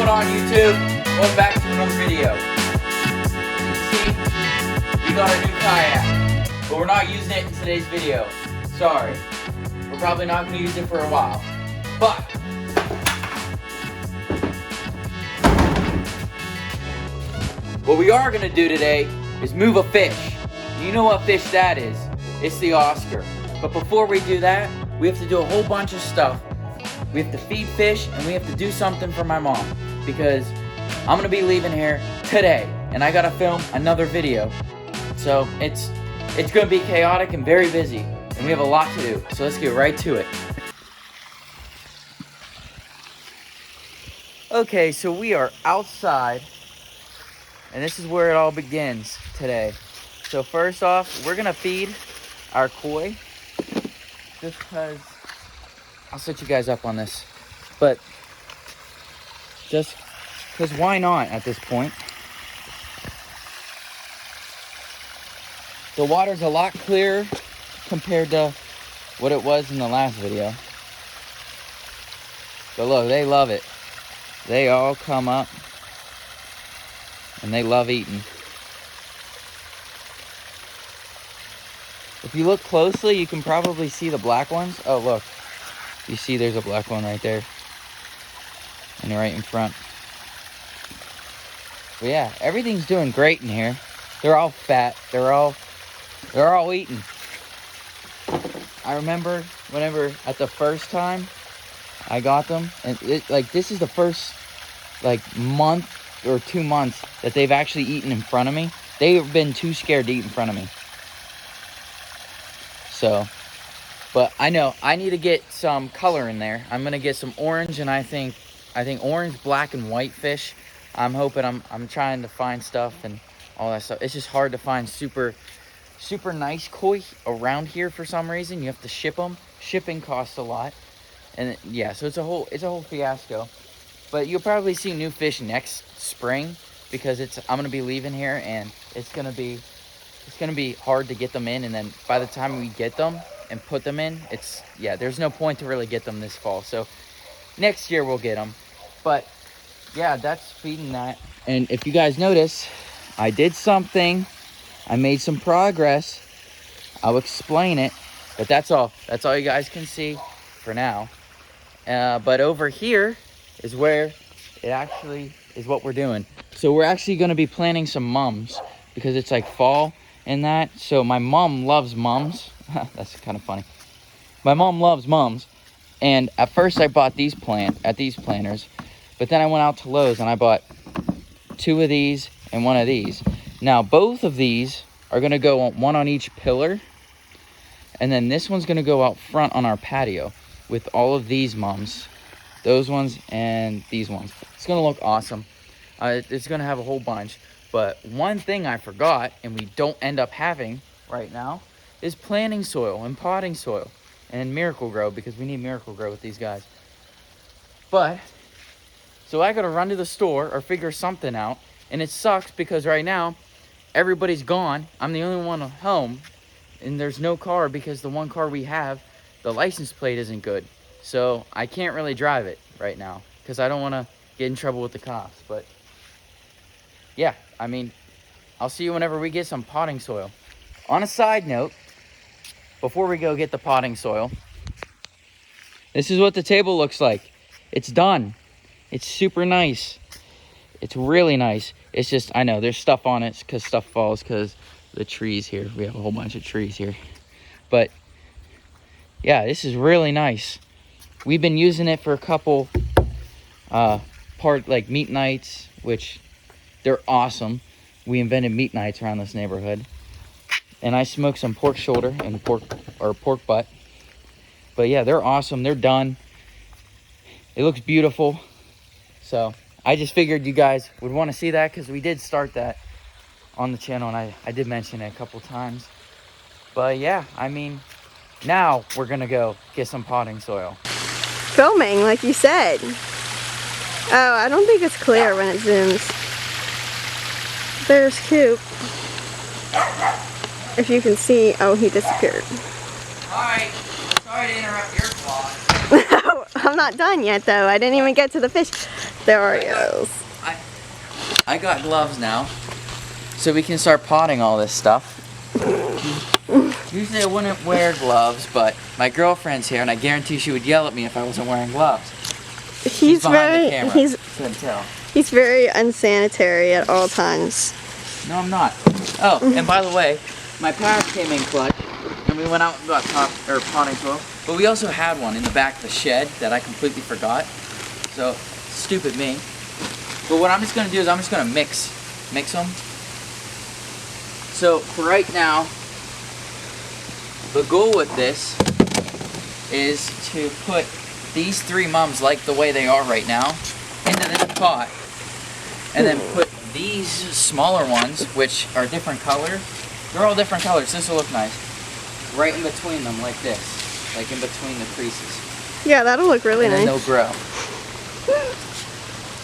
going on YouTube? Welcome back to another video. See, we got a new kayak, but we're not using it in today's video. Sorry. We're probably not going to use it for a while. But what we are going to do today is move a fish. You know what fish that is? It's the Oscar. But before we do that, we have to do a whole bunch of stuff. We have to feed fish, and we have to do something for my mom, because I'm gonna be leaving here today, and I gotta film another video. So it's gonna be chaotic and very busy, and we have a lot to do. So let's get right to it. Okay, so we are outside, and this is where it all begins today. So first off, we're gonna feed our koi, just because I'll set you guys up on this, but just because why not at this point? The water's a lot clearer compared to what it was in the last video. But look, they love it. They all come up and they love eating. If you look closely, you can probably see the black ones. Oh, look. You see there's a black one right there. And right in front. But yeah, everything's doing great in here. They're all fat. They're all eating. I remember whenever at the first time I got them, and this is the first month or 2 months that they've actually eaten in front of me. They've been too scared to eat in front of me. So, but I know I need to get some color in there. I'm gonna get some orange, and I think orange, black, and white fish. I'm hoping I'm trying to find stuff and all that stuff. It's just hard to find super nice koi around here for some reason. You have to ship them. Shipping costs a lot, and yeah, so it's a whole fiasco. But you'll probably see new fish next spring, because I'm gonna be leaving here, and it's gonna be hard to get them in, and then by the time we get them and put them in, there's no point to really get them this fall. So next year we'll get them. But yeah, that's feeding that. And if you guys notice, I did something. I made some progress. I'll explain it, but that's all you guys can see for now. But over here is where it actually is what we're doing. So we're actually going to be planting some mums, because it's like fall and that. So my mom loves mums. That's kind of funny. My mom loves mums, and at first I bought these planters, but then I went out to Lowe's and I bought 2 of these and 1 of these. Now both of these are going to go on one on each pillar, and then this one's going to go out front on our patio with all of these mums, those ones and these ones. It's going to look awesome. It's going to have a whole bunch. But one thing I forgot, and we don't end up having right now, is planting soil and potting soil and Miracle Grow, because we need Miracle Grow with these guys. But so I gotta run to the store or figure something out, and it sucks because right now everybody's gone. I'm the only one home, and there's no car, because the one car we have, the license plate isn't good. So I can't really drive it right now because I don't want to get in trouble with the cops. But yeah, I mean, I'll see you whenever we get some potting soil. On a side note, before we go get the potting soil, this is what the table looks like. It's done. It's super nice. It's really nice. It's just, I know there's stuff on it because stuff falls because the trees here. We have a whole bunch of trees here. But yeah, this is really nice. We've been using it for a couple meat nights, which they're awesome. We invented meat nights around this neighborhood. And I smoked some pork shoulder and pork butt. But yeah, they're awesome. They're done. It looks beautiful. So I just figured you guys would want to see that, because we did start that on the channel, and I did mention it a couple times. But yeah, I mean, now we're going to go get some potting soil. Filming, like you said. Oh, I don't think it's clear when it zooms. There's Coop. If you can see, oh, he disappeared. Alright, sorry to interrupt your vlog. I'm not done yet, though. I didn't even get to the fish. There are yellows. I got gloves now, so we can start potting all this stuff. Usually I wouldn't wear gloves, but my girlfriend's here, and I guarantee she would yell at me if I wasn't wearing gloves. She's behind the camera. Couldn't tell. He's very unsanitary at all times. No, I'm not. Oh, and by the way, my parents came in clutch, and we went out and got potting soil. But we also had one in the back of the shed that I completely forgot. So, stupid me. But what I'm just gonna do is I'm just gonna mix them. So for right now, the goal with this is to put these 3 mums like the way they are right now into this pot, and then put these smaller ones, which are different color. They're all different colors. This will look nice. Right in between them, like this, like in between the creases. Yeah, that'll look really nice. And then they'll grow.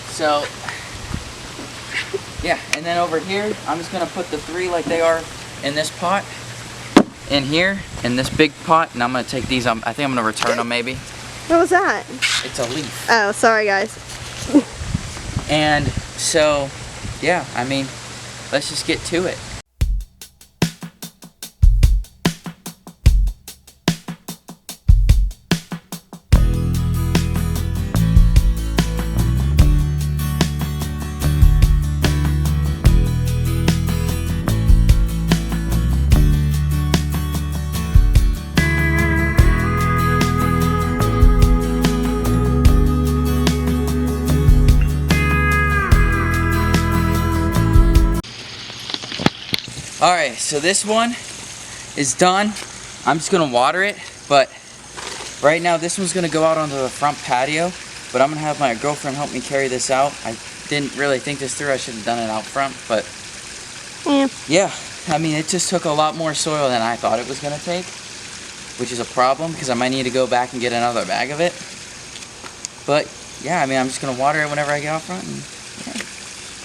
So, yeah, and then over here, I'm just gonna put the 3 like they are in this pot, in here, in this big pot, and I'm gonna take these, I think I'm gonna return them maybe. What was that? It's a leaf. Oh, sorry guys. And so, yeah, I mean, let's just get to it. Alright, so this one is done. I'm just gonna water it, but right now this one's gonna go out onto the front patio, but I'm gonna have my girlfriend help me carry this out. I didn't really think this through. I should have done it out front, but yeah, I mean, it just took a lot more soil than I thought it was gonna take, which is a problem because I might need to go back and get another bag of it. But yeah, I mean, I'm just gonna water it whenever I get out front, and yeah.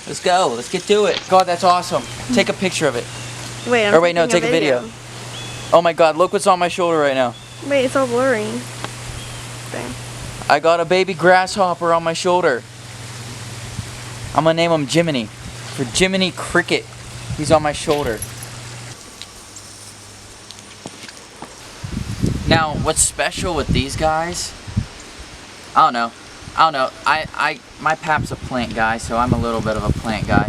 Let's go, let's get to it. God, that's awesome. Take a picture of it. Wait, no, take a video. Oh my God, look what's on my shoulder right now. Wait, it's all blurry. There. I got a baby grasshopper on my shoulder. I'm gonna name him Jiminy, for Jiminy Cricket. He's on my shoulder. Now, what's special with these guys? I don't know. My pap's a plant guy, so I'm a little bit of a plant guy.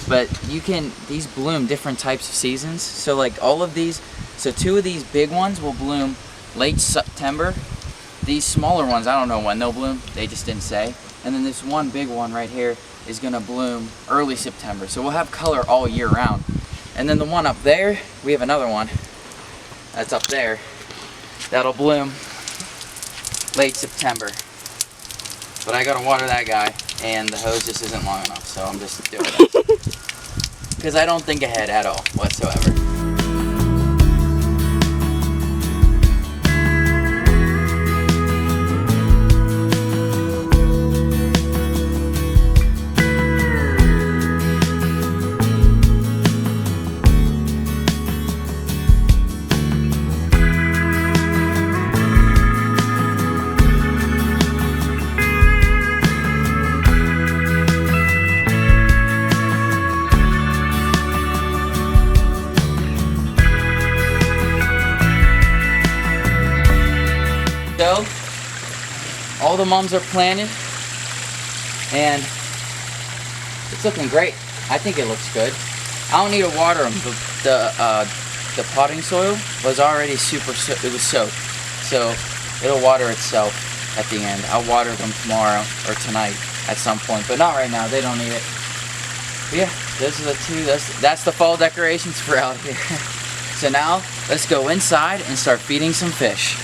But these bloom different types of seasons. So like all of these, so 2 of these big ones will bloom late September. These smaller ones, I don't know when they'll bloom. They just didn't say. And then this one big one right here is gonna bloom early September. So we'll have color all year round. And then the one up there, we have another one that's up there that'll bloom late September. But I gotta water that guy, and the hose just isn't long enough, so I'm just doing it. Because I don't think ahead at all, whatsoever. So, all the mums are planted, and it's looking great. I think it looks good. I don't need to water them. The potting soil was already it was soaked, so it'll water itself at the end. I'll water them tomorrow or tonight at some point, but not right now. They don't need it. But yeah, those are the 2. That's the fall decorations for out here. So now let's go inside and start feeding some fish.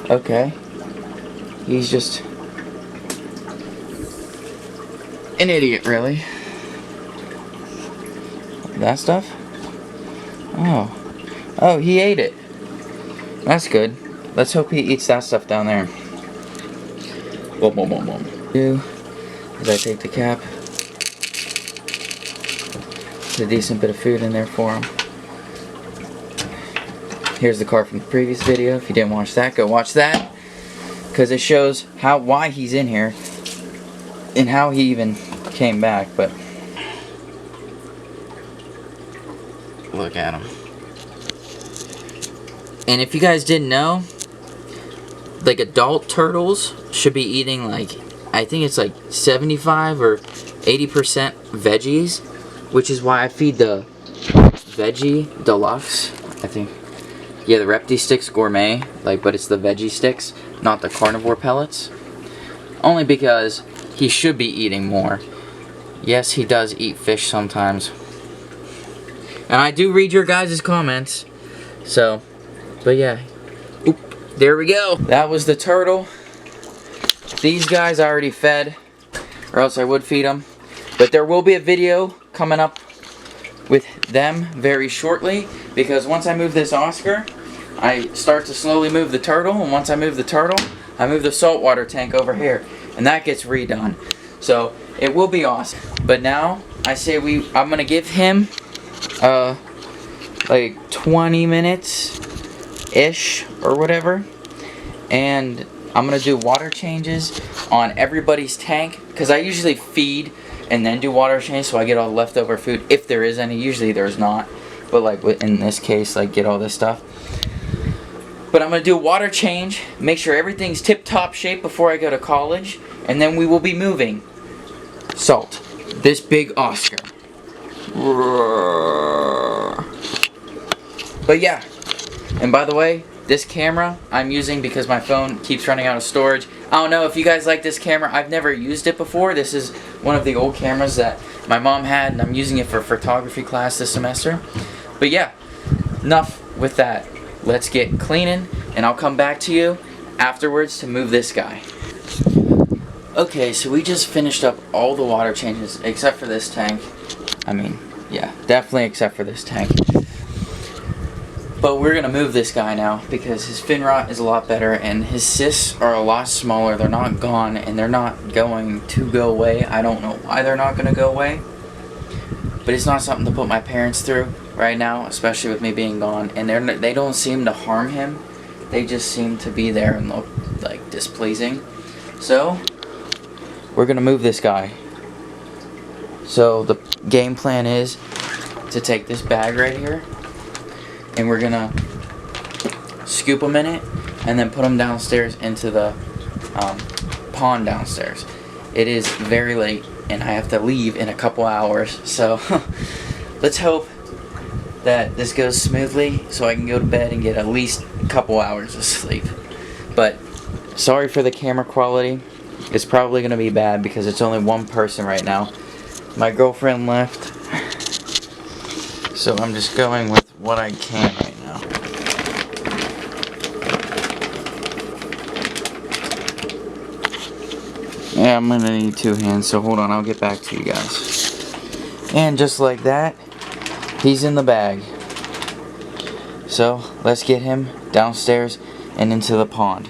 Okay. He's just an idiot, really. That stuff? Oh. Oh, he ate it. That's good. Let's hope he eats that stuff down there. Boom, boom, boom, boom. As I take the cap. There's a decent bit of food in there for him. Here's the card from the previous video. If you didn't watch that, go watch that. Because it shows why he's in here. And how he even came back. But look at him. And if you guys didn't know, like adult turtles should be eating like, I think it's like 75 or 80% veggies, which is why I feed the Veggie Deluxe, I think. Yeah, the Repti Sticks Gourmet, like, but it's the veggie sticks, not the carnivore pellets. Only because he should be eating more. Yes, he does eat fish sometimes. And I do read your guys' comments. So, but yeah. Oop, there we go. That was the turtle. These guys I already fed, or else I would feed them. But there will be a video coming up with them very shortly, because once I move this Oscar, I start to slowly move the turtle, and once I move the turtle, I move the saltwater tank over here, and that gets redone. So it will be awesome. But now I say I'm gonna give him like 20 minutes ish or whatever, and I'm gonna do water changes on everybody's tank, because I usually feed and then do water change, so I get all the leftover food if there is any. Usually there's not, but like in this case, like get all this stuff. But I'm gonna do a water change, make sure everything's tip-top shape before I go to college, and then we will be moving Salt, this big Oscar. But yeah, and by the way, this camera I'm using because my phone keeps running out of storage. I don't know if you guys like this camera. I've never used it before. This is one of the old cameras that my mom had, and I'm using it for photography class this semester. But yeah, enough with that. Let's get cleaning, and I'll come back to you afterwards to move this guy. Okay, so we just finished up all the water changes except for this tank. I mean, yeah, definitely except for this tank. But we're gonna move this guy now because his fin rot is a lot better and his cysts are a lot smaller. They're not gone and they're not going to go away. I don't know why they're not gonna go away. But it's not something to put my parents through right now, especially with me being gone. And they don't seem to harm him. They just seem to be there and look like displeasing. So we're gonna move this guy. So the game plan is to take this bag right here, and we're gonna scoop them in it and then put them downstairs into the pond downstairs. It is very late and I have to leave in a couple hours, so let's hope that this goes smoothly so I can go to bed and get at least a couple hours of sleep. But sorry for the camera quality. It's probably gonna be bad because it's only one person right now. My girlfriend left, so I'm just going with what I can right now. Yeah, I'm gonna need two hands, so hold on, I'll get back to you guys. And just like that, he's in the bag. So let's get him downstairs and into the pond.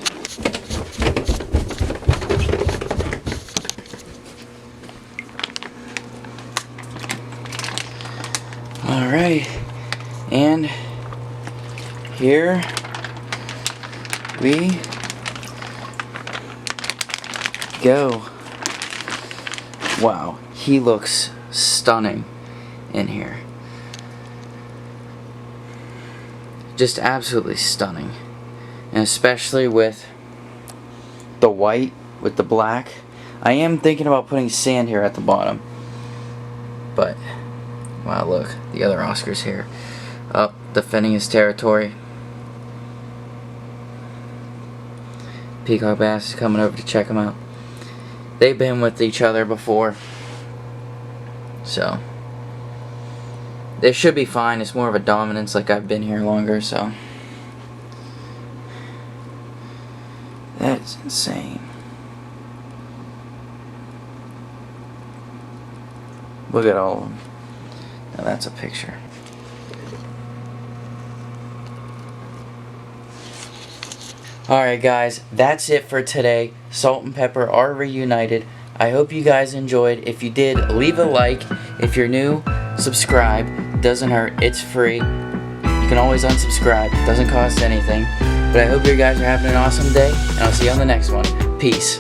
Alright, and here we go. Wow, he looks stunning in here. Just absolutely stunning. And especially with the white, with the black. I am thinking about putting sand here at the bottom. But wow, look, the other Oscar's here. Up, defending his territory. Peacock Bass is coming over to check him out. They've been with each other before. So they should be fine. It's more of a dominance, like I've been here longer, so. That's insane. Look at all of them. Now that's a picture. Alright guys, that's it for today. Salt and Pepper are reunited. I hope you guys enjoyed. If you did, leave a like. If you're new, subscribe. Doesn't hurt. It's free. You can always unsubscribe. Doesn't cost anything. But I hope you guys are having an awesome day, and I'll see you on the next one. Peace.